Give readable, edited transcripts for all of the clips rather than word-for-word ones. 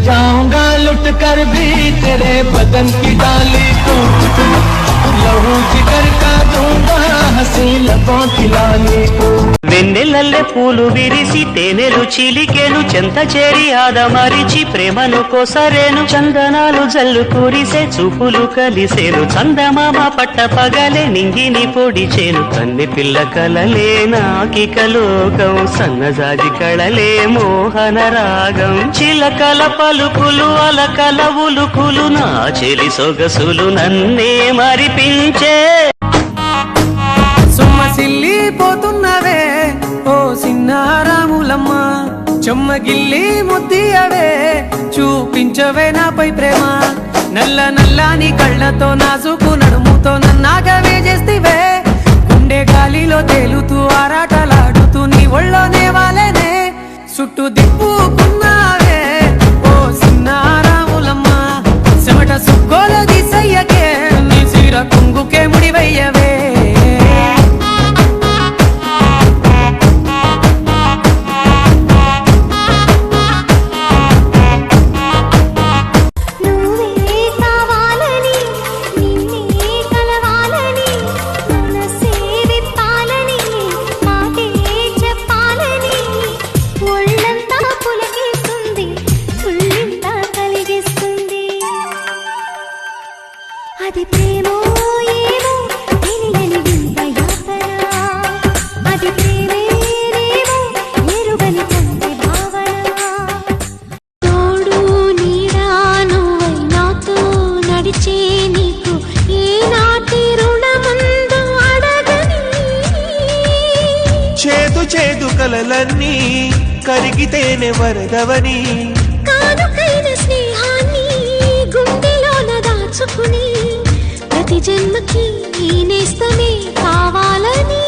जाऊंगा लुट कर भी तेरे बदन की डाली को, लहू जिगर का दूंगा हंसी लबों की लाली को। వెన్నెలల్లె పూలు విరిసి తేనెలు చిలికెను చెంత చేరి ఆదమరిచి ప్రేమను కోసరేను చందనాలు జల్లు కురిసే చూపులు కలిసేను చందమామ పట్ట పగలే నింగిని పొడిచేను కన్నె పిల్ల కలలే నాకిక లోకం సన్నజాజి కళలే మోహన రాగం చిలకల పలుకులు అలకల ఉలుకులు నా చెలి సొగసులు నన్నే మరిపించే పోతున్నవే ఓ సిన్నారాములమ్మ చెమ్మగిల్లి ముద్దియవే చూపించవే నాపై ప్రేమ నల్ల నల్లాని కళ్ళతో నాజుకు నడుముతో నన్నాగవే చేస్తివే గుండె గాలిలో తేలుతూ ఆరాటలాడుతూ నీ ఒళ్ళోనే వాలేనే చుట్టూ దిప్పుకున్నావే ఓ సిన్నారాములమ్మ చెమట సుక్కోల దిశయ్యకే నీ చీర కుంగుకే ముడివయ్యవే అది ప్రేమో ఏమో తెలియని వింత యాతన, అది ప్రేమేమో ఎరుగని తండ్రి భావన. తోడు నీడా నువ్వై నాతో నడిచే నీకు ఏనాటి రుణమందు అడగని, చేదు చేదు కలలన్నీ కరిగితేనే వరదవని కానుకైన స్నేహాన్ని గుండెలోన దాచుకుని ప్రతి జన్మకి నేస్తమే కావాలని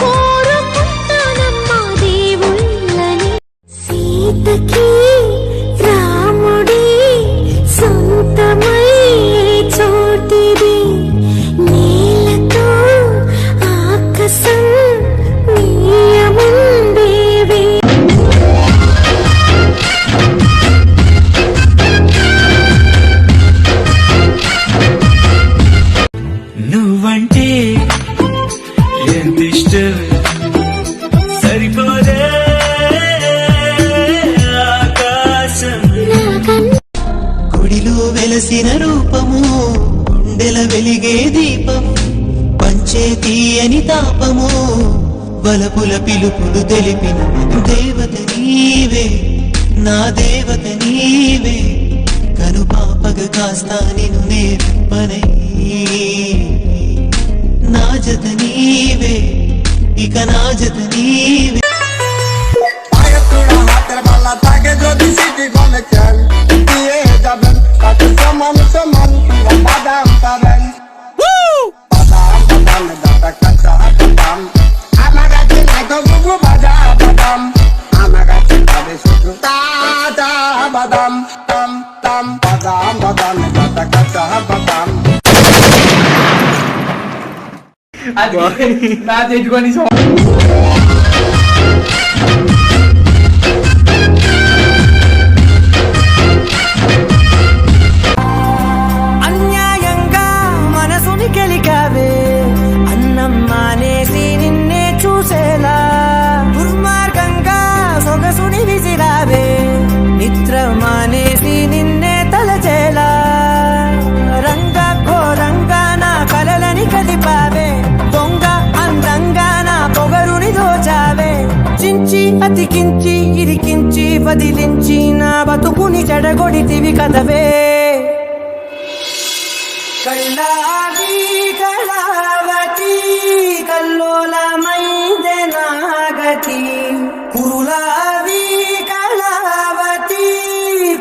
కోరుకుంటానమ్మా దేవుళ్ళని. సీతకి రాముడి సొంతమై చోటిది నీలతో ఆకాశం నీయముందేవి. నువ్వంటే ఎంత ఇష్టం సరిపోదే ఆకాశం గుడిలో వెలసిన రూపము గుండెల వెలిగే దీపం పంచే తీయని తాపము వలపుల పిలుపులు తెలిపిన దేవత నీవే నా దేవత నీవే కను పాపగ కాస్తా నిన్ను నేర్పనై నా జత నీవే ఇక నా జత నీవే. నా తెచ్చుకొని అన్యాయంగా మనసుని గెలికావే అన్నం మానేసి నిన్నే చూసేలా దుర్మార్గంగా సొగసుని విసిరావే నిద్ర మానేసి నిన్నే తలచేలా రంగ ఘోరంగా నా కలలని కదిపావే దొంగ అందంగా నా పొగరుని దోచావే చించి అతికించి ఇరికించి వదిలించి నా బతుకుని చెడగొడితివి కదవే. కళ్ళావి కళావతి కల్లోలమైందే నాగతి కురులావి కళావతి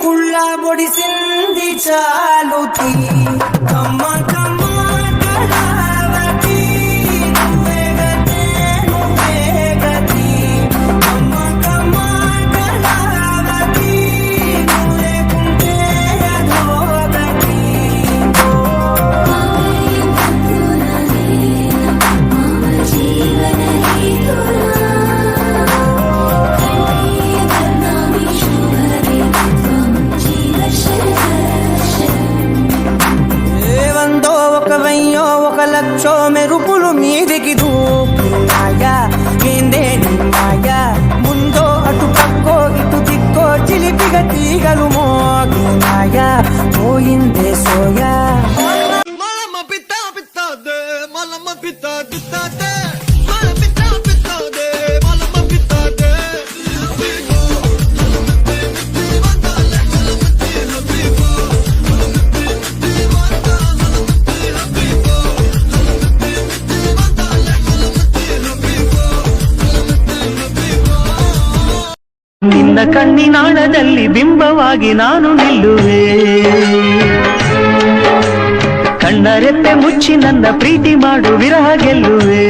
కుళ్ళ పొడిసింది చాలుతి కమ్మ కమ్మ కళావతి నువ్వే గతే నువ్వే గతి కమ్మ కమ్మ కళావతి నువ్వే కుంటే అధోగతి. జీవన ನಿನ್ನ ಕಣ್ಣಿನಾಳದಲ್ಲಿ ಬಿಂಬವಾಗಿ ನಾನು ನಿಲ್ಲುವೆ ಕಣ್ಣರೆಪ್ಪೆ ಮುಚ್ಚಿ ನನ್ನ ಪ್ರೀತಿ ಮಾಡು ವಿರಹ ಗೆಲ್ಲುವೆ